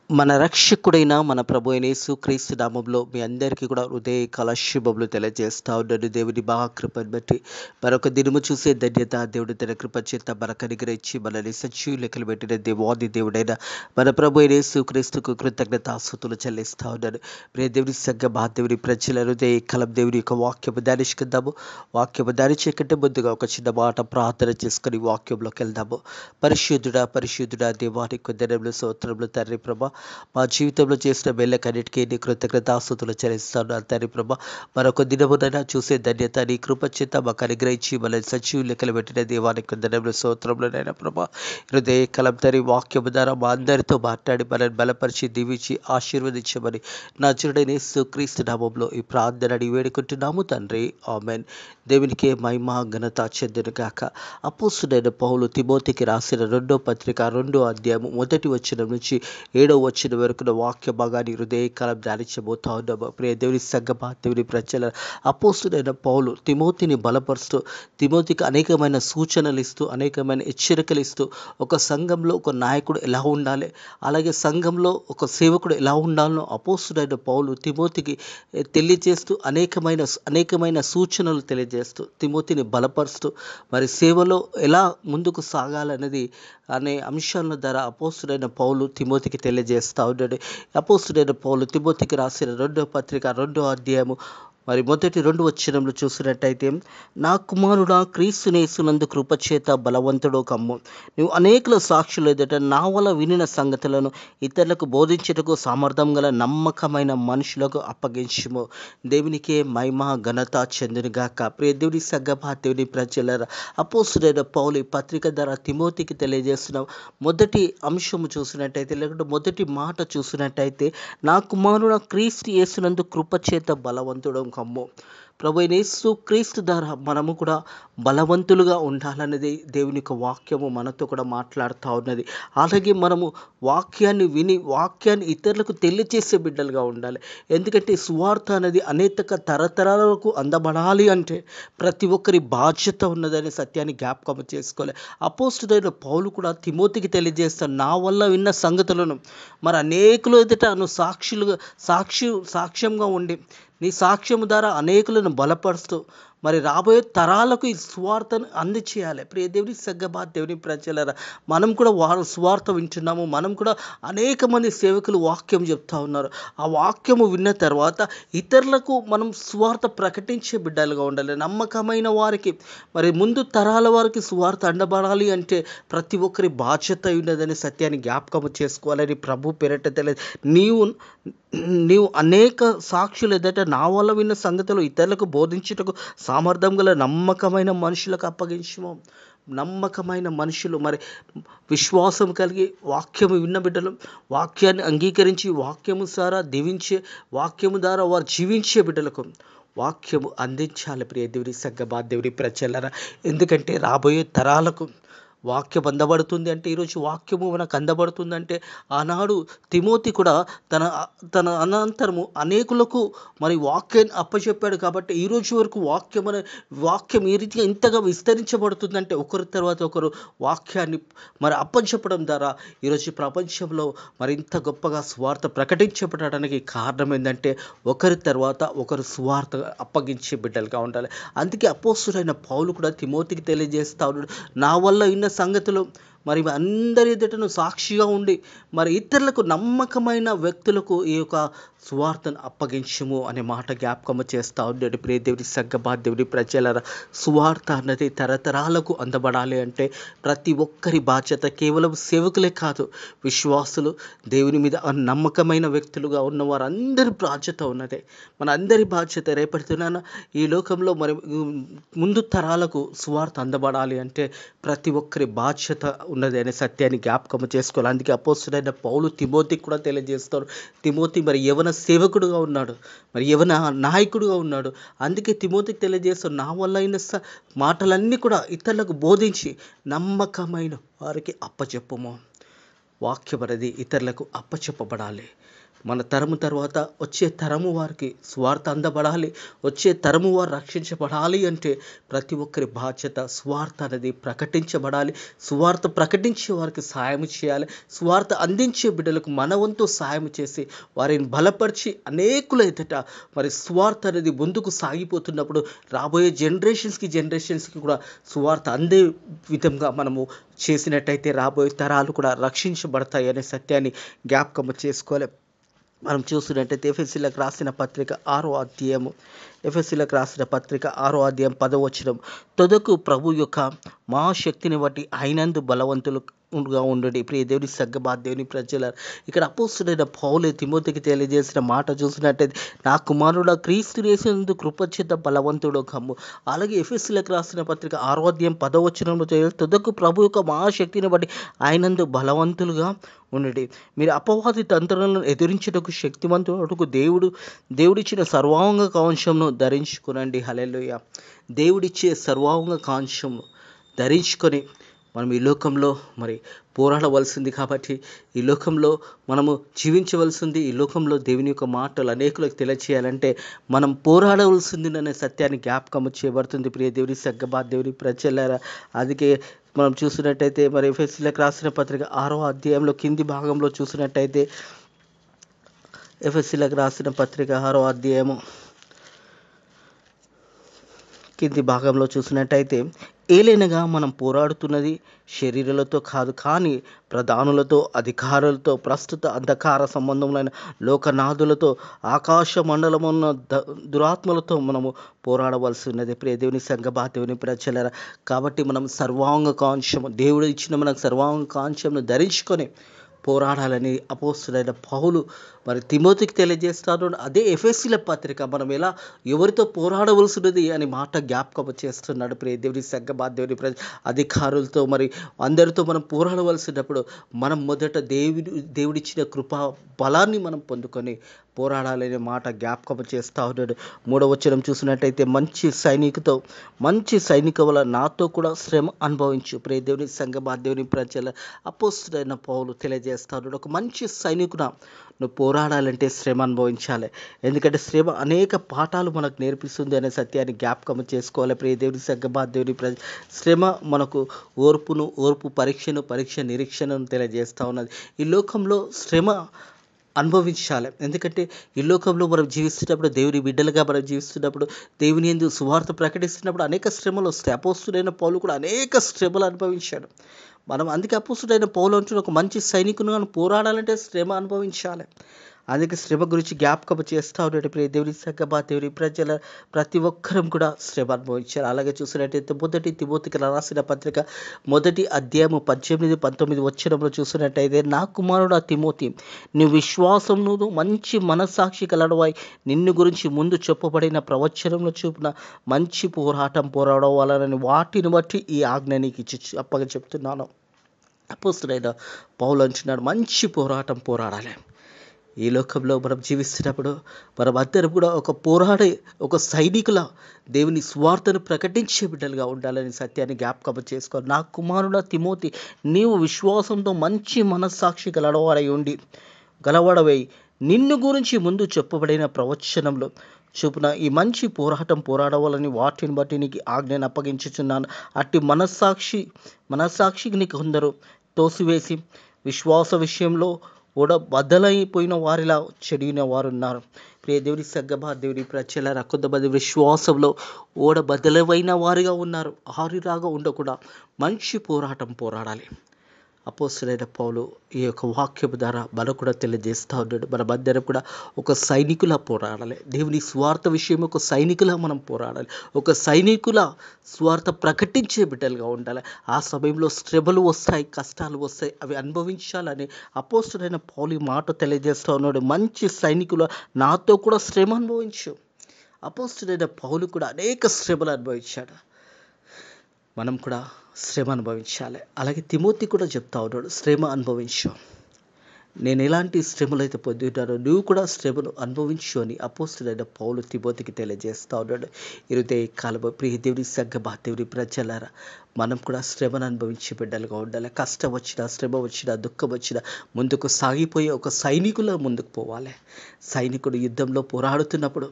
మన రక్షకుడైన మన ప్రభు అయిన యేసుక్రీస్తు నామములో మీ అందరికీ కూడా హృదయపూర్వక శుభములు తెలియజేస్తా ఉన్నాను. దేవుని మహాకృపను బట్టి మరొక దినము చూసే ధన్యత దేవుడు తన కృప చేత మనకు అనుగ్రహించి మనల్ని సజీవ లెక్కలు పెట్టిన దేవాది దేవుడైన మన ప్రభు అయిన యేసుక్రీస్తుకు కృతజ్ఞతాస్తుతులు చెల్లిస్తా ఉన్నాను. ప్రియ దేవుని సంఘమా, దేవుని ప్రజల హృదయకాలం దేవుని యొక్క వాక్యము ధ్యానించుకుందాము. వాక్యము ధ్యానించే ముందుగా ఒక చిన్న మాట ప్రార్థన చేసుకుని వాక్యంలోకి వెళ్దాము. పరిశుద్ధుడా దేవానికి వందనములు, స్తోత్రములు తండ్రి ప్రభా. మా జీవితంలో చేసిన మేళ్ళకన్నిటికీ నీ కృతజ్ఞతాస్తుతులు చెల్లిస్తాను తండ్రి ప్రభా. మరొక దినమునైనా చూసే ధన్యత నీ కృప చేత మాకు అనుగ్రహించి మనల్ని సజీవ లెక్కలు పెట్టిన దేవానికి వందనములు, స్తోత్రములనైనా ప్రభా. హృదయ కలం తరి వాక్యము ద్వారా మా అందరితో మాట్లాడి మనల్ని బలపరిచి దీవించి ఆశీర్వదించమని నజరుడైన యేసుక్రీస్తు నామములో ఈ ప్రార్థన అడిగి వేడుకుంటున్నాము తండ్రి, ఆమేన్. దేవునికే మహిమ ఘనత చెందును గాక. అపోస్తలుడైన పౌలు తిమోతికి రాసిన 2వ పత్రిక 2వ అధ్యాయము 1వ వచనం నుంచి 7వ వచనం వరకు వాక్య భాగాన్ని హృదయకాలం ధ్యానించబోతా ఉన్నాము. ప్రియ దేవుని సంఘమా, దేవుని ప్రజల అపోస్తలుడైన పౌలు తిమోతిని బలపరుస్తూ, తిమోతికి అనేకమైన సూచనలు ఇస్తూ, అనేకమైన హెచ్చరికలు ఇస్తూ, ఒక సంఘంలో ఒక నాయకుడు ఎలా ఉండాలి, అలాగే సంఘంలో ఒక సేవకుడు ఎలా ఉండాలో అపోస్తలుడైన పౌలు తిమోతికి తెలియజేస్తూ అనేకమైన సూచనలు తెలియజేస్తూ, తిమోతిని బలపరుస్తూ, మరి సేవలో ఎలా ముందుకు సాగాలన్నది అనే అంశాల ద్వారా అపోస్తలుడైన పౌలు తిమోతికి తెలియజేస్తూ ఉన్నాడు. అపోస్తలుడైన పౌలు తిమోతికి రాసిన 2వ పత్రిక 2వ అధ్యాయము మరి మొదటి 2 వచనంలో చూసినట్టయితే, నా కుమారుడా, క్రీస్తునేసునందు కృపచేత బలవంతుడు కమ్ము. నువ్వు అనేకుల సాక్షులు ఎదుట నా వల్ల వినిన సంగతులను ఇతరులకు బోధించుటకు సామర్థ్యం గల నమ్మకమైన మనుషులకు అప్పగించుము. దేవునికే మహిమ ఘనత చెందునుగాక. ప్రియ దేవుని సంఘమా, దేవుని ప్రజలారా, అపోస్తలుడైన పౌలు ఈ పత్రిక ద్వారా తిమోతికి తెలియజేస్తున్న మొదటి అంశము చూసినట్టయితే, లేకుంటే మొదటి మాట చూసినట్టయితే, నా కుమారుడా, క్రీస్తు యేసునందు కృపచేత బలవంతుడు కమ్ము. ప్రభు అయిన యేసుక్రీస్తు ద్వారా మనము కూడా బలవంతులుగా ఉండాలనేది దేవుని యొక్క వాక్యము మనతో కూడా మాట్లాడుతూ ఉన్నది. అలాగే మనము వాక్యాన్ని విని వాక్యాన్ని ఇతరులకు తెలియజేసే బిడ్డలుగా ఉండాలి. ఎందుకంటే సువార్త అనేది అనేక తరతరాలకు అందబడాలి అంటే ప్రతి ఒక్కరి బాధ్యత ఉన్నదనే సత్యాన్ని జ్ఞాపకం చేసుకోవాలి. అపోస్తలుడైన పౌలు కూడా తిమోతికి తెలియజేస్తాను, నా వల్ల విన్న సంగతులను మరి అనేకులు ఎదుట నువ్వు సాక్ష్యంగా ఉండి నీ సాక్ష్యం ద్వారా అనేకులను బలపరుస్తూ మరి రాబోయే తరాలకు ఈ సువార్తను అందచేయాలి. ప్రియ దేవుని సంఘమా, దేవుని ప్రజలారా, మనం కూడా సువార్త వింటున్నాము. మనం కూడా అనేక మంది సేవకులు వాక్యం చెప్తా ఉన్నారు. ఆ వాక్యము విన్న తర్వాత ఇతరులకు మనం సువార్త ప్రకటించే బిడ్డలుగా ఉండాలి. నమ్మకమైన వారికి, మరి ముందు తరాల వారికి సువార్త అండబడాలి అంటే ప్రతి ఒక్కరి బాధ్యత ఉన్నదని సత్యాన్ని జ్ఞాపకం చేసుకోవాలని ప్రభు పేరట తెలియదు. నీవు అనేక సాక్షులు ఎదుట నా వల్ల విన్న సంగతులు ఇతరులకు బోధించుటకు సామర్థ్యం గల నమ్మకమైన మనుషులకు అప్పగించుము. నమ్మకమైన మనుషులు, మరి విశ్వాసం కలిగి వాక్యము విన్న బిడ్డలు, వాక్యాన్ని అంగీకరించి వాక్యము ద్వారా దీవించే, వాక్యము ద్వారా వారు జీవించే బిడ్డలకు వాక్యము అందించాలి. ప్రియ దేవుని సంఘమా, దేవుని ప్రజలారా, ఎందుకంటే రాబోయే తరాలకు వాక్యం అందబడుతుంది అంటే, ఈరోజు వాక్యము మనకు అందబడుతుందంటే, ఆనాడు తిమోతి కూడా తన అనంతరము అనేకులకు మరి వాక్యాన్ని అప్పచెప్పాడు. కాబట్టి ఈరోజు వరకు వాక్యం ఈ రీతిగా ఇంతగా విస్తరించబడుతుందంటే ఒకరి తర్వాత ఒకరు వాక్యాన్ని మరి అప్పచెప్పడం ద్వారా ఈరోజు ప్రపంచంలో మరింత గొప్పగా సువార్త ప్రకటించబడడానికి కారణం ఏంటంటే, ఒకరి తర్వాత ఒకరు సువార్త అప్పగించే బిడ్డలుగా ఉండాలి. అందుకే అపోస్తలుడైన పౌలు కూడా తిమోతికి తెలియజేస్తా ఉన్నాడు, నా వల్ల విన్న సంగతులు మరి అందరి ఎదుటను సాక్షిగా ఉండి మరి ఇతరులకు నమ్మకమైన వ్యక్తులకు ఈ యొక్క సువార్తను అప్పగించము అనే మాట జ్ఞాపకం చేస్తూ ఉన్నాడు. ప్రియ దేవుని సంఘమా, దేవుని ప్రజలారా, సువార్త అన్నది తరతరాలకు అందబడాలి అంటే ప్రతి ఒక్కరి బాధ్యత. కేవలం సేవకులే కాదు, విశ్వాసులు, దేవుని మీద నమ్మకమైన వ్యక్తులుగా ఉన్న వారందరి బాధ్యత ఉన్నదే. మన అందరి బాధ్యత. రేపటిదినాన ఈ లోకంలో మరి ముందు తరాలకు సువార్త అందబడాలి అంటే ప్రతి ఒక్కరి బాధ్యత ఉన్నది అనే సత్యాన్ని జ్ఞాపకం చేసుకోవాలి. అందుకే అపోస్తలుడైన పౌలు తిమోతికి కూడా తెలియజేస్తారు. తిమోతి మరి యవన సేవకుడుగా ఉన్నాడు, మరి యవన నాయకుడుగా ఉన్నాడు. అందుకే తిమోతికి తెలియజేస్తారు, నా వల్ల అయిన మాటలన్నీ కూడా ఇతరులకు బోధించి నమ్మకమైన వారికి అప్పచెప్పుము. వాక్యం అనేది ఇతరులకు అప్పచెప్పబడాలి. మన తరము తర్వాత వచ్చే తరము వారికి స్వార్థ అందబడాలి, వచ్చే తరము వారు రక్షించబడాలి అంటే ప్రతి ఒక్కరి బాధ్యత స్వార్థ అనేది ప్రకటించబడాలి. స్వార్థ ప్రకటించే వారికి సహాయం చేయాలి. స్వార్థ అందించే బిడ్డలకు మన వంతు సహాయం చేసి వారిని బలపరిచి అనేకుల ఎదుట మరి స్వార్థ అనేది ముందుకు సాగిపోతున్నప్పుడు రాబోయే జనరేషన్స్కి కూడా స్వార్థ అందే విధంగా మనము చేసినట్టయితే రాబోయే తరాలు కూడా రక్షించబడతాయి అనే సత్యాన్ని జ్ఞాపకం చేసుకోవాలి. మనం చూసినట్టయితే ఎఫెసీలకు రాసిన పత్రిక 6వ అధ్యాయము, ఎఫెసీలకు రాసిన పత్రిక 6వ అధ్యాయం 10వ వచనం, తొదకు ప్రభు యొక్క మహాశక్తిని బట్టి ఆయనందు బలవంతులుగా ఉండండి. ప్రియ దేవుని సంగమా, దేవుని ప్రజలారా, ఇక్కడ అపోస్తలుడైన పౌలు తిమోతికి తెలియజేసిన మాట చూసినట్టయితే, నా కుమారుడా క్రీస్తు యేసునందు కృపచేత బలవంతుడు కమ్ము. అలాగే ఎఫెసీలకు రాసిన పత్రిక 6వ అధ్యాయం 10వ వచనంలో తొదకు ప్రభు యొక్క మహాశక్తిని బట్టి ఆయనందు బలవంతులుగా ఉండండి. మీరు అపవాది తంత్రాలను ఎదిరించుటకు శక్తివంతుడుకు దేవుడిచ్చిన సర్వాంగ కవచంను ధరించుకునండి. హల్లెలూయా. దేవుడిచ్చే సర్వాంగ కవచం ధరించుకొని మనం ఈ లోకంలో మరి పోరాడవలసింది. కాబట్టి ఈ లోకంలో మనము జీవించవలసింది, ఈ లోకంలో దేవుని యొక్క మాటలు అనేకులకు తెలియచేయాలంటే మనం పోరాడవలసింది అనే సత్యాన్ని జ్ఞాపకం చేయబడుతుంది. ప్రియ దేవుని సంగమా, దేవుని ప్రజలారా, అందుకే మనం చూసినట్టయితే మరి ఎఫెసీలకు రాసిన పత్రిక 6వ అధ్యాయంలో కింది భాగంలో చూసినట్టయితే, ఎఫెసీలకు రాసిన పత్రిక 6వ అధ్యాయము కింది భాగంలో చూసినట్టయితే, ఏలైనగా మనం పోరాడుతున్నది శరీరాలతో కాదు, కానీ ప్రధానులతో, అధికారులతో, ప్రస్తుత అంధకార సంబంధములైన లోకనాథులతో, ఆకాశ మండలమున్న దురాత్మలతో మనము పోరాడవలసి ఉన్నది. ప్రియ దేవుని సంగమా, దేవుని ప్రజలారా, కాబట్టి మనం సర్వాంగ కాంక్షము, దేవుడు ఇచ్చిన మనకు సర్వాంగ కాంక్షమును ధరించుకొని పోరాడాలని అపోస్తలుడైన పౌలు మరి తిమోతికి తెలియజేస్తాడు. అదే ఎఫెసీల పత్రిక మనం ఎలా ఎవరితో పోరాడవలసినది అని మాట జ్ఞాపకం చేస్తున్నాడు. ప్రియ దేవుని సంగమా, దేవుని అధికారులతో మరి అందరితో మనం పోరాడవలసినప్పుడు మనం మొదట దేవుడిచ్చిన కృపా బలాన్ని మనం పొందుకొని పోరాడాలనే మాట జ్ఞాపకం చేస్తూ ఉన్నాడు. 3వ వచనం చూసినట్టయితే, మంచి సైనిక వల్ల నాతో కూడా శ్రమ అనుభవించు. ప్రియ దేవుని సంగమా, దేవుని ప్రజల అపోస్తలుడైన పౌలు తెలియజేస్తాడు, ఒక మంచి సైనికున నువ్వు పోరాడాలంటే శ్రమ అనుభవించాలి. ఎందుకంటే శ్రమ అనేక పాఠాలు మనకు నేర్పిస్తుంది అనే సత్యాన్ని జ్ఞాపకం చేసుకోవాలి. ప్రియ దేవుని సంగమా, దేవుని శ్రమ మనకు ఓర్పు పరీక్ష నిరీక్షణను తెలియజేస్తూ ఉన్నది. ఈ లోకంలో శ్రమ అనుభవించాలి. ఎందుకంటే ఈ లోకంలో మనం జీవిస్తున్నప్పుడు, దేవుని బిడ్డలుగా మనం జీవిస్తున్నప్పుడు, దేవుని యందు సువార్త ప్రకటిస్తున్నప్పుడు అనేక శ్రమలు వస్తాయి. అపోస్తలుడైన పౌలు కూడా అనేక శ్రమలు అనుభవించాడు. మనం అందుకే అపోస్తలుడైన పౌలు అంటున్న ఒక మంచి సైనికునిగా పోరాడాలంటే శ్రమ అనుభవించాలి. అందుకే శ్రమ గురించి జ్ఞాపకం చేస్తూ ఉన్నాడు. ప్రియ దేవుని సంగమా, దేవుని ప్రజల ప్రతి ఒక్కరం కూడా శ్రమ అనుభవించారు. అలాగే చూసినట్టయితే మొదటి తిమోతికి రాసిన పత్రిక 1వ అధ్యాయము 18-19 వచనంలో చూసినట్టయితే, నా కుమారుడా తిమోతి, నీ విశ్వాసమును మంచి మనస్సాక్షి కలడవాయి నిన్ను గురించి ముందు చెప్పబడిన ప్రవచనంలో చూపిన మంచి పోరాటం పోరాడవాలని వాటిని బట్టి ఈ ఆజ్ఞ నీకు అప్పగా చెప్తున్నాను. అపోస్తలుడైన పౌలు అంటున్నాడు, మంచి పోరాటం పోరాడాలి. ఈ లోకంలో మనం జీవిస్తున్నప్పుడు మనం అందరం కూడా ఒక సైనికుల దేవుని స్వార్థను ప్రకటించే బిడ్డలుగా ఉండాలని సత్యాన్ని జ్ఞాపకం చేసుకోవాలి. నా కుమారుడా తిమోతి, నీవు విశ్వాసంతో మంచి మనస్సాక్షి గలవాడవై నిన్ను గురించి ముందు చెప్పబడిన ప్రవచనంలో చూపున ఈ మంచి పోరాటం పోరాడవాలని వాటిని బట్టి నీకు ఆజ్ఞను అప్పగించుచున్నాను. అట్టి మనస్సాక్షికి నీకు కొందరు తోసివేసి విశ్వాస విషయంలో బద్దలైపోయిన వారిలా చెడిన వారు ఉన్నారు. ప్రియ దేవుని సంగమా, దేవుని ప్రజలారా, కొంతమంది విశ్వాసంలో బద్దలైన వారిగా ఉన్నారు. ఆరిలాగా ఉండకుండా మంచి పోరాటం పోరాడాలి. అపోస్తలుడైన పౌలు ఈ యొక్క వాక్యము ద్వారా మనకు కూడా తెలియజేస్తూ ఉన్నాడు. మనమందరం కూడా ఒక సైనికులా పోరాడాలి. దేవుని స్వార్థ విషయం ఒక సైనికులా మనం పోరాడాలి. ఒక సైనికుల స్వార్థ ప్రకటించే బిడ్డలుగా ఉండాలి. ఆ సమయంలో శ్రమలు వస్తాయి, కష్టాలు వస్తాయి, అవి అనుభవించాలని అపోస్తలుడైన పౌలు ఈ మాట తెలియజేస్తూ ఉన్నాడు. మంచి సైనికుల నాతో కూడా శ్రమ అనుభవించు. అపోస్తలుడైన పౌలు కూడా అనేక శ్రమలు అనుభవించాడు. మనం కూడా శ్రమ అనుభవించాలి. అలాగే తిమోతి కూడా చెప్తా ఉన్నాడు, శ్రమ అనుభవించు. నేను ఎలాంటి శ్రమలు అయితే పొంది ఉంటానో నువ్వు కూడా శ్రమను అనుభవించు అని అపోస్తులైన పౌలు తిమోతికి తెలియజేస్తా ఉన్నాడు. ఇరుదే కాలము ప్రియ దేవుని సంగమా, దేవుని ప్రజలారా, మనం కూడా శ్రమను అనుభవించే బిడ్డలుగా ఉండాలి. కష్టం వచ్చినా, శ్రమ వచ్చినా, దుఃఖం వచ్చినా ముందుకు సాగిపోయే ఒక సైనికుల ముందుకు పోవాలి. సైనికుడు యుద్ధంలో పోరాడుతున్నప్పుడు,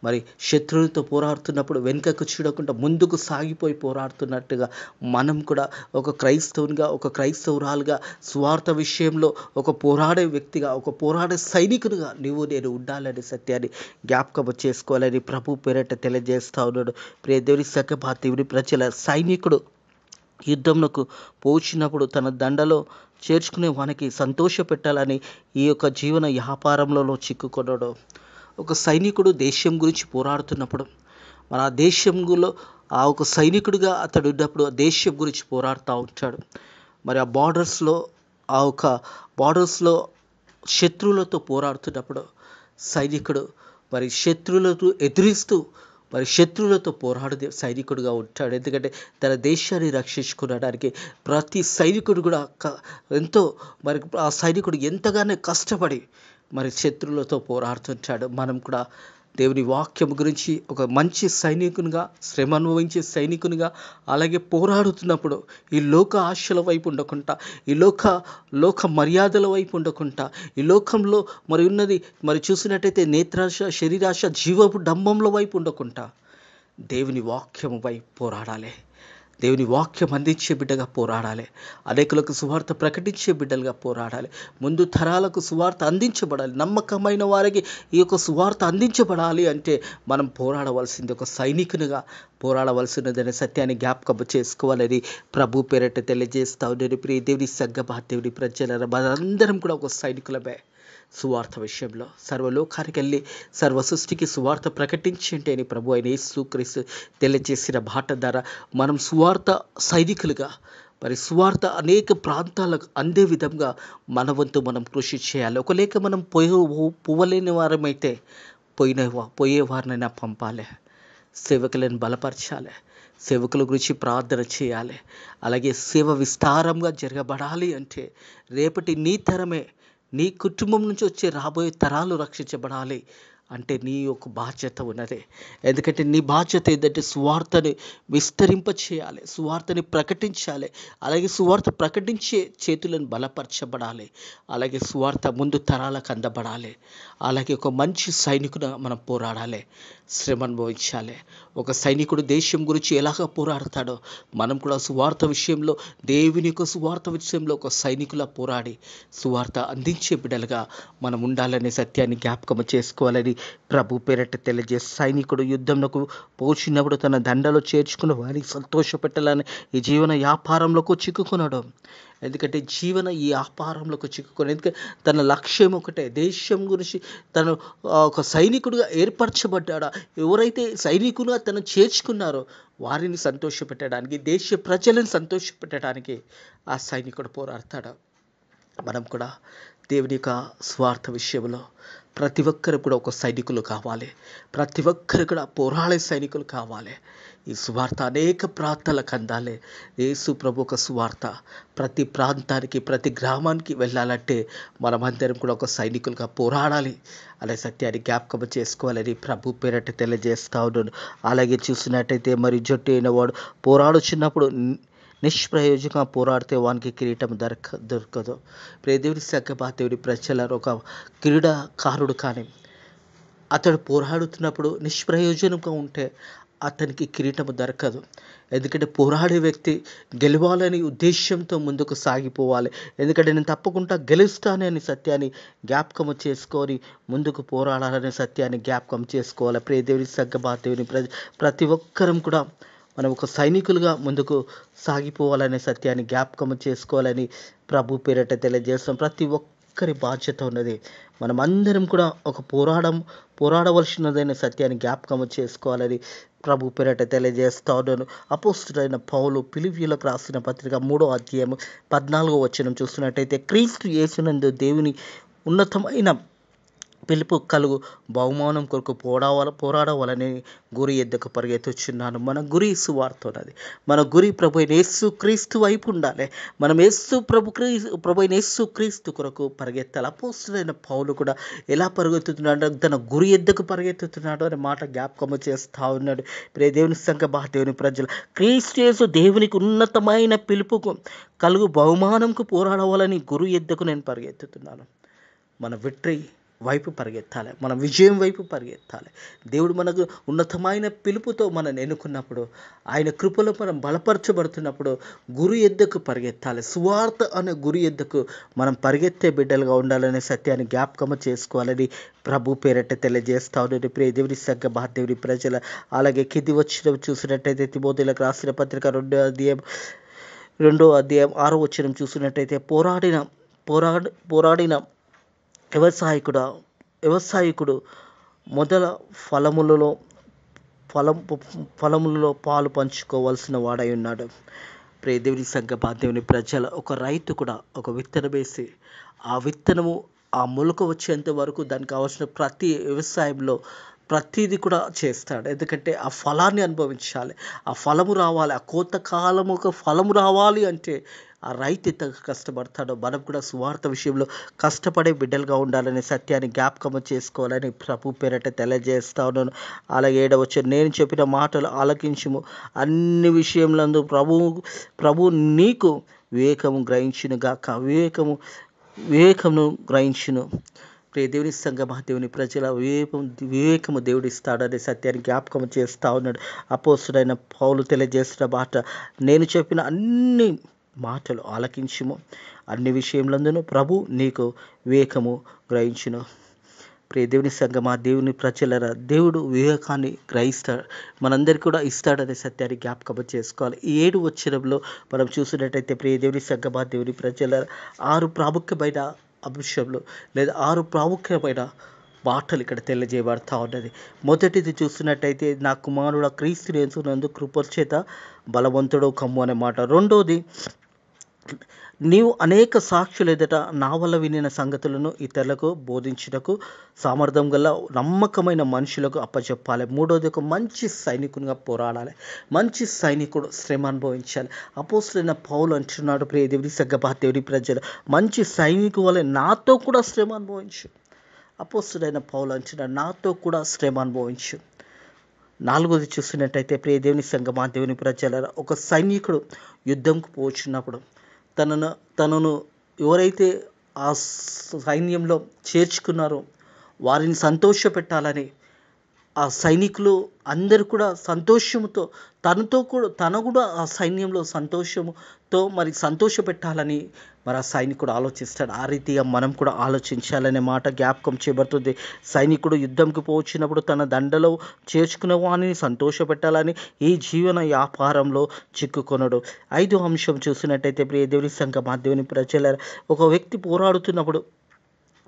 మరి శత్రువులతో పోరాడుతున్నప్పుడు వెనుకకు చూడకుండా ముందుకు సాగిపోయి పోరాడుతున్నట్టుగా మనం కూడా ఒక క్రైస్తవునిగా, ఒక క్రైస్తవురాలుగా, స్వార్థ విషయంలో ఒక పోరాడే వ్యక్తిగా, ఒక పోరాడే సైనికునిగా నువ్వు నేను ఉండాలనే సత్యాన్ని జ్ఞాపకం చేసుకోవాలని ప్రభు పేరట తెలియజేస్తా ఉన్నాడు. ప్రియ దేవుని సంగమా, దేవుని ప్రజల సైనికుడు యుద్ధంకు పోచినప్పుడు తన దండలో చేర్చుకునే వానికి సంతోష పెట్టాలని ఈ యొక్క జీవన వ్యాపారంలో చిక్కుకొన్నాడు. ఒక సైనికుడు దేశం గురించి పోరాడుతున్నప్పుడు, మన దేశంలో ఆ ఒక సైనికుడిగా అతడు ఉన్నప్పుడు ఆ దేశం గురించి పోరాడుతూ ఉంటాడు. మరి ఆ బార్డర్స్లో శత్రువులతో పోరాడుతున్నప్పుడు సైనికుడు మరి శత్రువులను ఎదిరిస్తూ మరి శత్రువులతో పోరాడే సైనికుడిగా ఉంటాడు. ఎందుకంటే తన దేశాన్ని రక్షించుకోవడానికి ప్రతి సైనికుడు కూడా ఎంతో మరి ఆ సైనికుడు ఎంతగానో కష్టపడి మరి శత్రువులతో పోరాడుతుంటాడు. మనం కూడా దేవుని వాక్యం గురించి ఒక మంచి సైనికునిగా, శ్రమ అనుభవించే సైనికునిగా, అలాగే పోరాడుతున్నప్పుడు ఈ లోక ఆశల వైపు ఉండకుండా, ఈ లోక మర్యాదల వైపు ఉండకుండా, ఈ లోకంలో మరి ఉన్నది మరి చూసినట్టయితే నేత్రాశ, శరీరాశ, జీవపు డంబంల వైపు ఉండకుండా దేవుని వాక్యము వైపు పోరాడాలి. దేవుని వాక్యం అందించే బిడ్డగా పోరాడాలి. అనేకులకు సువార్త ప్రకటించే బిడ్డలుగా పోరాడాలి. ముందు తరాలకు సువార్త అందించబడాలి. నమ్మకమైన వారికి ఈ యొక్క సువార్త అందించబడాలి అంటే మనం పోరాడవలసింది ఒక సైనికునిగా పోరాడవలసినదనే సత్యాన్ని జ్ఞాపకం చేసుకోవాలని ప్రభు పేరట తెలియజేస్తా ఉన్నాను. ప్రియ దేవుని సంగమా, దేవుని ప్రజలారా, మనందరం కూడా ఒక సైనికులమే. సువార్త విషయంలో సర్వలోకానికి వెళ్ళి సర్వ సృష్టికి సువార్త ప్రకటించండి అని ప్రభు అయిన యేసుక్రీస్తు తెలియజేసిన మాట ద్వారా మనం సువార్త సైనికులుగా మరి సువార్త అనేక ప్రాంతాలకు అందే విధంగా మన వంతు మనం కృషి చేయాలి. ఒకలేక మనం పోవలేని వారమైతే పోయే వారినైనా పంపాలి. సేవకులను బలపరచాలి. సేవకుల గురించి ప్రార్థన చేయాలి. అలాగే సేవ విస్తారంగా జరగబడాలి అంటే రేపటి నీ తరమే, నీ కుటుంబం నుంచి వచ్చే రాబోయే తరాలు రక్షించబడాలి అంటే నీ యొక్క బాధ్యత ఉన్నదే. ఎందుకంటే నీ బాధ్యత ఏంటంటే సువార్తని విస్తరింప చేయాలి, సువార్తని ప్రకటించాలి. అలాగే సువార్త ప్రకటించే చేతులను బలపరచబడాలి. అలాగే సువార్త ముందు తరాలకు అందబడాలి. అలాగే ఒక మంచి సైనికుడు మనం పోరాడాలి, శ్రమ అనుభవించాలి. ఒక సైనికుడు దేశం గురించి ఎలాగ పోరాడతాడో మనం కూడా సువార్త విషయంలో, దేవుని యొక్క సువార్త విషయంలో ఒక సైనికులా పోరాడి సువార్త అందించే బిడ్డలుగా మనం ఉండాలనే సత్యాన్ని జ్ఞాపకం చేసుకోవాలని ప్రభు పేరట తెలియజేసి, సైనికుడు యుద్ధంలో పోచినప్పుడు తన దండలో చేర్చుకున్న వారికి సంతోషపెట్టాలని ఈ జీవన వ్యాపారంలోకి చిక్కుకున్నాడు. ఎందుకంటే ఈ వ్యాపారంలోకి చిక్కుకొని, ఎందుకంటే తన లక్ష్యం ఒకటే, దేశం గురించి తను ఒక సైనికుడిగా ఏర్పరచబడ్డాడా, ఎవరైతే సైనికులుగా తను చేర్చుకున్నారో వారిని సంతోషపెట్టడానికి, దేశ ప్రజలను సంతోషపెట్టడానికి ఆ సైనికుడు పోరాడతాడు. మనం కూడా దేవుని యొక్క స్వార్థ విషయంలో ప్రతి ఒక్కరు కూడా ఒక సైనికులు కావాలి. ప్రతి ఒక్కరు కూడా పోరాడే సైనికులు కావాలి. ఈ సువార్త అనేక ప్రాంతాలకు అందాలి. యేసు ప్రభు ఒక సువార్త ప్రతి ప్రాంతానికి, ప్రతి గ్రామానికి వెళ్ళాలంటే మనమందరం కూడా ఒక సైనికులుగా పోరాడాలి అనే సత్యాన్ని జ్ఞాపకం చేసుకోవాలని ప్రభు పేరట తెలియజేస్తా ఉన్నాను. అలాగే చూసినట్టయితే మరి జట్టు అయిన వాడు పోరాడుచున్నప్పుడు నిష్ప్రయోజకంగా పోరాడితే వానికి కిరీటం దొరకదు. దేవుని సంగమా, దేవుని ప్రజలారా, ఒక క్రీడాకారుడు కానీ అతడు పోరాడుతున్నప్పుడు నిష్ప్రయోజనంగా ఉంటే అతనికి కిరీటం దొరకదు. ఎందుకంటే పోరాడే వ్యక్తి గెలవాలని ఉద్దేశంతో ముందుకు సాగిపోవాలి. ఎందుకంటే నేను తప్పకుండా గెలుస్తానని సత్యాన్ని జ్ఞాపకం చేసుకొని ముందుకు పోరాడాలనే సత్యాన్ని జ్ఞాపకం చేసుకోవాలి. దేవుని సంగమా, దేవుని ప్రతి ఒక్కరం కూడా మనం ఒక సైనికులుగా ముందుకు సాగిపోవాలనే సత్యాన్ని జ్ఞాపకం చేసుకోవాలని ప్రభు పేరట తెలియజేస్తాం. ప్రతి ఒక్కరి బాధ్యత ఉన్నది. మనం అందరం కూడా ఒక పోరాడవలసినదైన సత్యాన్ని జ్ఞాపకం చేసుకోవాలని ప్రభు పేరట తెలియజేస్తా ఉన్నాను. అపోస్తులైన పౌలు ఫిలిప్పీయులకు రాసిన పత్రిక 3వ అధ్యాయం 14వ వచనం చూస్తున్నట్టయితే, క్రీస్తు యేసునందు దేవుని ఉన్నతమైన పిలుపు కలుగు బహుమానం కొరకు పోరాడవలని గురి ఎద్దకు పరిగెత్తుచున్నాను. మన గురి సువార్త ఉన్నది. మన గురి ప్రభు అయిన యేసు క్రీస్తు వైపు ఉండాలి. మనం ప్రభు అయిన యేసు క్రీస్తు కొరకు పరిగెత్తాలి. అపోస్తలుడైన పౌలు కూడా ఎలా పరిగెత్తుతున్నాడు, తన గురి ఎద్దకు పరిగెత్తుతున్నాడు అనే మాట జ్ఞాపకము చేస్తూ ఉన్నాడు. దేవుని సంఘ దేవుని ప్రజలు, క్రీస్తు యేసు దేవునికి ఉన్నతమైన పిలుపుకు కలుగు బహుమానంకు పోరాడవాలని గురి ఎద్దకు నేను పరిగెత్తుతున్నాను. మన విక్టరీ వైపు పరిగెత్తాలి, మన విజయం వైపు పరిగెత్తాలి. దేవుడు మనకు ఉన్నతమైన పిలుపుతో మనల్ని ఎన్నుకున్నప్పుడు, ఆయన కృపలో మనం బలపరచబడుతున్నప్పుడు గురి ఎద్దకు పరిగెత్తాలి. సువార్త అనే గురి ఎద్దకు మనం పరిగెత్తే బిడ్డలుగా ఉండాలనే సత్యాన్ని జ్ఞాపకము చేసుకోవాలని ప్రభు పేరట తెలియజేస్తా ఉన్నది. ప్రియ దేవుని సంఘ దేవుని ప్రజల, అలాగే కింది వచ్చిన చూసినట్టయితే తిమోథీయులకు రాసిన పత్రిక 2వ అధ్యాయం 6వ వచనం చూసినట్టయితే పోరాడిన వ్యవసాయకుడు మొదల ఫలములలో పాలు పంచుకోవాల్సిన వాడై ఉన్నాడు. ప్రియ దేవుని సంఘ దేవుని ప్రజల, ఒక రైతు కూడా ఒక విత్తనం వేసి ఆ విత్తనము ఆ మొలక వచ్చేంత వరకు దానికి కావాల్సిన ప్రతి వ్యవసాయంలో ప్రతిదీ కూడా చేస్తాడు. ఎందుకంటే ఆ ఫలాన్ని అనుభవించాలి, ఆ ఫలము రావాలి, ఆ కోత కాలము ఒక ఫలము రావాలి అంటే ఆ రైతు ఎంత కష్టపడతాడో మనం కూడా సువార్త విషయంలో కష్టపడే బిడ్డలుగా ఉండాలనే సత్యాన్ని జ్ఞాపకము చేసుకోవాలని ప్రభు పేరట తెలియజేస్తా ఉన్నాను. అలాగే 7వ వచనం, నేను చెప్పిన మాటలు ఆలకించుము, అన్ని విషయములందు ప్రభు నీకు వివేకము గ్రహించును గాక. వివేకమును గ్రహించును. ప్రియ దేవుని సంఘ దేవుని ప్రజల, వివేకము దేవుడు ఇస్తాడనే సత్యాన్ని జ్ఞాపకం చేస్తూ ఉన్నాడు. అపోస్తలుడైన పౌలు తెలియజేస్తున్న మాట, నేను చెప్పిన అన్ని మాటలు ఆలకించుము, అన్ని విషయములందును ప్రభు నీకు వివేకము గ్రహించును. ప్రియ దేవుని సంఘ దేవుని ప్రజలరా, దేవుడు వివేకాన్ని గ్రహిస్తాడు, మనందరికీ కూడా ఇస్తాడనే సత్యాన్ని జ్ఞాపకం చేసుకోవాలి. ఈ 7వ వచనంలో మనం చూసినట్టయితే ప్రియ దేవుని సంఘ దేవుని ప్రజలరా, 6 ప్రాముఖ్యమైన అంశంలో లేదా 6 ప్రాముఖ్యమైన మాటలు ఇక్కడ తెలియజేయబడతా ఉన్నది. మొదటిది చూసినట్టయితే, నా కుమారుడు క్రీస్తు యేసునందు కృప చేత బలవంతుడు కమ్ము అనే మాట. రెండోది, నీవు అనేక సాక్షులు ఎదుట నా వల్ల వినిన సంగతులను ఇతరులకు బోధించుటకు సామర్థ్యం గల నమ్మకమైన మనుషులకు అప్పచెప్పాలి. మూడోది, ఒక మంచి సైనికునిగా పోరాడాలి. మంచి సైనికుడు శ్రమ అనుభవించాలి. అపోస్తలుడైన పౌలు అంటున్నాడు, ప్రియ దేవుని సంఘ దేవుని ప్రజలు, మంచి సైనికు వలె నాతో కూడా శ్రమ అనుభవించు. అపోస్తలుడైన పౌలు అంటున్నాడు, నాతో కూడా శ్రమ అనుభవించు. నాలుగోది చూసినట్టయితే ప్రియ దేవుని సంఘ దేవుని ప్రజల, ఒక సైనికుడు యుద్ధంకు పోచున్నప్పుడు తనను ఎవరైతే ఆ సైన్యంలో చేర్చుకున్నారో వారిని సంతోషపెట్టాలని ఆ సైనికులు అందరూ కూడా సంతోషంతో తను కూడా ఆ సైన్యంలో సంతోషంతో మరి సంతోషపెట్టాలని మరి ఆ సైనికుడు ఆలోచిస్తాడు. ఆ రీతిగా మనం కూడా ఆలోచించాలనే మాట జ్ఞాపకం చేయబడుతుంది. సైనికుడు యుద్ధంకి పోచినప్పుడు తన దండలో చేర్చుకున్న వాణిని సంతోషపెట్టాలని ఈ జీవన వ్యాపారంలో చిక్కుకొనడు. 5వ అంశం చూసినట్టయితే ప్రియ దేవుని సంఘ దేవుని ప్రజల, ఒక వ్యక్తి పోరాడుతున్నప్పుడు,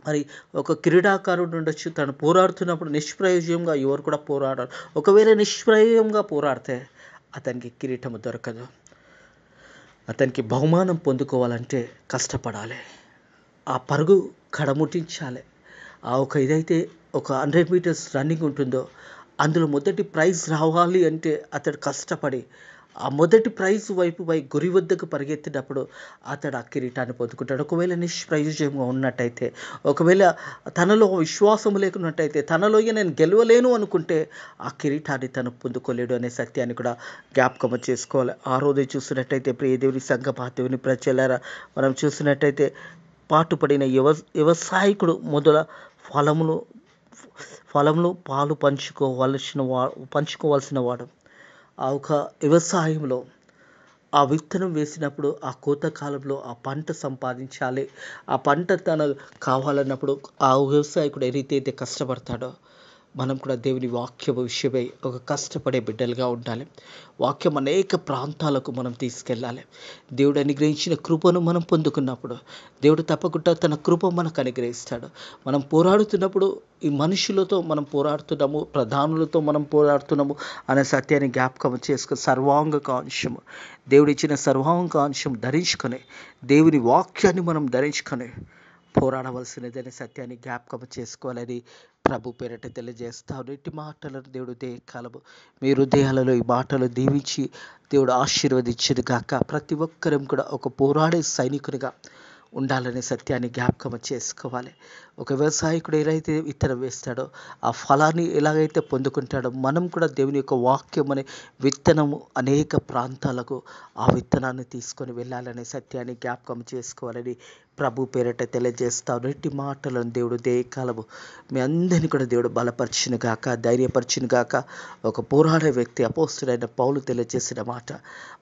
మరి ఒక క్రీడాకారుడు ఉండొచ్చు, తను పోరాడుతున్నప్పుడు నిష్ప్రయోజనంగా ఎవరు కూడా పోరాడారు. ఒకవేళ నిష్ప్రయోజనంగా పోరాడితే అతనికి కిరీటము దొరకదు. అతనికి బహుమానం పొందుకోవాలంటే కష్టపడాలి, ఆ పరుగు కడముట్టించాలి. ఇదైతే ఒక 100 మీటర్స్ రన్నింగ్ ఉంటుందో అందులో మొదటి ప్రైజ్ రావాలి అంటే అతడు కష్టపడి ఆ మొదటి ప్రైజ్ వైపు గురి వద్దకు పరిగెత్తినప్పుడు అతడు ఆ కిరీటాన్ని పొందుకుంటాడు. ఒకవేళ నిష్ప్రయోజనంగా ఉన్నట్టయితే, ఒకవేళ తనలో విశ్వాసం లేకున్నట్టయితే, తనలో నేను గెలవలేను అనుకుంటే ఆ కిరీటాన్ని తను పొందుకోలేడు అనే సత్యాన్ని కూడా జ్ఞాపకం చేసుకోవాలి. 6వది చూసినట్టయితే ప్రియ దేవుని సంఘ దేవుని ప్రజలారా, మనం చూసినట్టయితే పాటుపడిన వ్యవసాయకుడు మొదల ఫలములు పాలు పంచుకోవాల్సిన వాడు. ఆ ఒక వ్యవసాయంలో ఆ విత్తనం వేసినప్పుడు ఆ కోత కాలంలో ఆ పంట సంపాదించాలి. ఆ పంట తనకు కావాలన్నప్పుడు ఆ వ్యవసాయకుడు ఏ రీతి అయితే కష్టపడతాడో మనం కూడా దేవుని వాక్యము విషయమై ఒక కష్టపడే బిడ్డలుగా ఉండాలి. వాక్యం అనేక ప్రాంతాలకు మనం తీసుకెళ్ళాలి. దేవుడు అనుగ్రహించిన కృపను మనం పొందుకున్నప్పుడు దేవుడు తప్పకుండా తన కృప మనకు అనుగ్రహిస్తాడు. మనం పోరాడుతున్నప్పుడు ఈ మనుషులతో మనం పోరాడుతున్నాము, ప్రధానులతో మనం పోరాడుతున్నాము అనే సత్యాన్ని జ్ఞాపకం చేసుకుని సర్వాంగకాంక్షము, దేవుడిచ్చిన సర్వాంగకాంక్షం ధరించుకొని, దేవుని వాక్యాన్ని మనం ధరించుకొని పోరాడవలసినదనే సత్యాన్ని జ్ఞాపకం చేసుకోవాలని ప్రభు పేరట తెలియజేస్తాను. ఇట్టి మాటలను దేవుడు కాలము మీ హృదయాలలో ఈ మాటలు దీవించి దేవుడు ఆశీర్వదించును గాక. ప్రతి ఒక్కరం కూడా ఒక పోరాడే సైనికునిగా ఉండాలనే సత్యాన్ని జ్ఞాపకం చేసుకోవాలి. ఒక వ్యవసాయకుడు ఏదైతే విత్తనం వేస్తాడో ఆ ఫలాన్ని ఎలాగైతే పొందుకుంటాడో మనం కూడా దేవుని యొక్క వాక్యం అనే విత్తనము అనేక ప్రాంతాలకు ఆ విత్తనాన్ని తీసుకొని వెళ్ళాలనే సత్యాన్ని జ్ఞాపకం చేసుకోవాలని ప్రభు పేరట తెలియజేస్తాను. ఇట్టి మాటలను దేవుడు కాలము మీ అందరినీ కూడా దేవుడు బలపరిచిన గాక, ధైర్యపరిచిన గాక. ఒక పోరాడే వ్యక్తి అపోస్తుడైన పౌలు తెలియజేసిన మాట,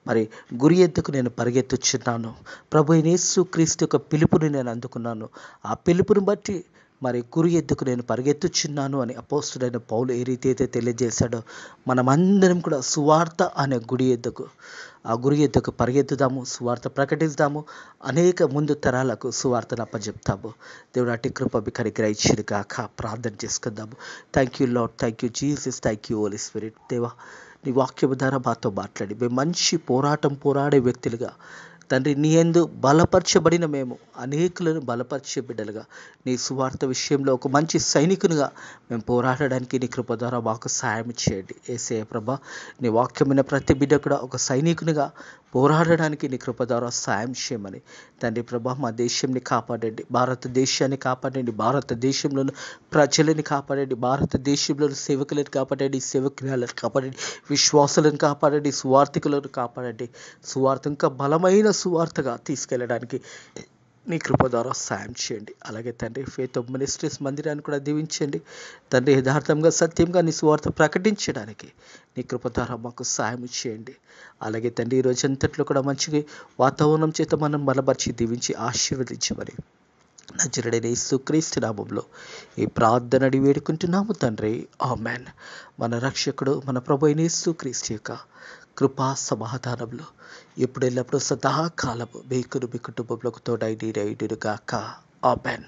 మరి గురి ఎద్దుకు నేను పరిగెత్తుచున్నాను, ప్రభు అయిన యేసు క్రీస్తు యొక్క పిలుపుని నేను అందుకున్నాను, ఆ పిలుపుని బట్టి మరి గురి ఎద్దుకు నేను పరిగెత్తుచున్నాను అని అపోస్తుడైన పౌలు ఏ రీతి అయితే తెలియజేశాడో మనమందరం కూడా సువార్త అనే ఆ గురి ఎద్దుకు పరిగెత్తుదాము, సువార్త ప్రకటిస్తాము, అనేక ముందు తరాలకు సువార్తను అప్పచెప్తాము. దేవుడు అట్టి కృప మీకు అనుగ్రహించును గాక. ప్రార్థన చేసుకుందాము. Thank you lord, thank you Jesus, thank you holy spirit. దేవా, నీ వాక్యము ద్వారా మాతో మాట్లాడి మేము మంచి పోరాడే వ్యక్తులుగా తండ్రి నీ యందు బలపరచబడిన మేము అనేకులను బలపరిచే బిడ్డలుగా నీ సువార్త విషయంలో ఒక మంచి సైనికునిగా మేము పోరాడడానికి నీ కృప ద్వారా మాకు సహాయం చేయండి. యేసయ్య ప్రభా, నీ వాక్యమైన ప్రతి బిడ్డ కూడా ఒక సైనికునిగా పోరాడడానికి నీ కృప ద్వారా సాయం చేయమని తండ్రి ప్రభా, మా దేశాన్ని కాపాడండి, భారతదేశాన్ని కాపాడండి, భారతదేశంలోని ప్రజలని కాపాడండి, భారతదేశంలోని సేవకులను కాపాడండి, సేవకులను కాపాడండి, విశ్వాసులను కాపాడండి, సువార్థికులను కాపాడండి. సువార్త ఇంకా బలమైన సువార్తగా తీసుకెళ్ళడానికి నీ కృప ద్వారా సాయం చేయండి. అలాగే తండ్రి ఫేత్ ఆఫ్ మినిస్ట్రీస్ మందిరాన్ని కూడా దీవించండి తండ్రి. యథార్థంగా సత్యంగా నీ సువార్త ప్రకటించడానికి నీ కృప ద్వారా మాకు సాయం చేయండి. అలాగే తండ్రి ఈ రోజంతట్లో కూడా మంచి వాతావరణం చేత మనం బలపరిచి దీవించి ఆశీర్వదించమని నజరేయుడైన యేసుక్రీస్తు నామములో ఈ ప్రార్థన అడిగి వేడుకుంటున్నాము తండ్రి, ఆమేన్. మన రక్షకుడు మన ప్రభు అయిన యేసుక్రీస్తు యొక్క కృపా సమాధానంలో ఎప్పుడు ఎల్లప్పుడూ సదాకాలము మీకును మీ కుటుంబంలోకి తోడై నీడైండును గాక. ఆమేన్.